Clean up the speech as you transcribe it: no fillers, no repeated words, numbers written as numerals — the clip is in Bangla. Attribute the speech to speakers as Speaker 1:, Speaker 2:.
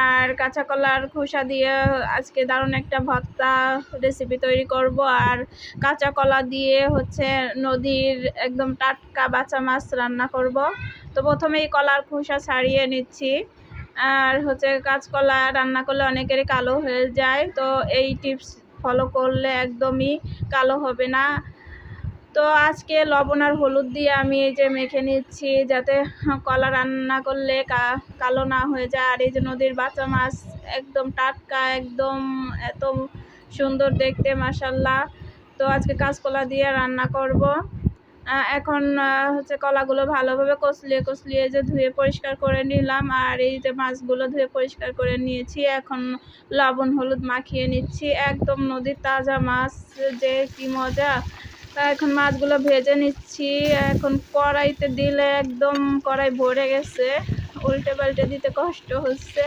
Speaker 1: আর কাঁচা কলার খোসা দিয়ে আজকে দারুণ একটা ভর্তা রেসিপি তৈরি করব। আর কাঁচা কলা দিয়ে নদীর একদম টাটকা বাঁচা মাছ রান্না করব। তো প্রথমেই কলার খোসা ছাড়িয়ে নিচ্ছি। আর কাঁচকলা রান্না করলে অনেকেরই কালো হয়ে যায়, তো এই টিপস ফলো করলে একদমই কালো হবে না। তো আজকে লবণ আর হলুদ দিয়ে আমি এই যে মেখে নিচ্ছি, যাতে কলা রান্না করলে কালো না হয়ে যায়। আর এই যে নদীর বাঁচা মাছ একদম টাটকা, একদম এত সুন্দর দেখতে, মাশাল্লাহ। তো আজকে কাঁচকলা দিয়ে রান্না করব। এখন কলাগুলো ভালোভাবে কচলিয়ে যে ধুয়ে পরিষ্কার করে নিলাম। আর এই যে মাছগুলো ধুয়ে পরিষ্কার করে নিয়েছি, এখন লবণ হলুদ মাখিয়ে নিচ্ছি। একদম নদীর তাজা মাছ, যে কি মজা। এখন মাছগুলো ভেজে নিচ্ছি। এখন কড়াইতে দিলে একদম কড়াই ভরে গেছে, উল্টে পাল্টে দিতে কষ্ট হচ্ছে।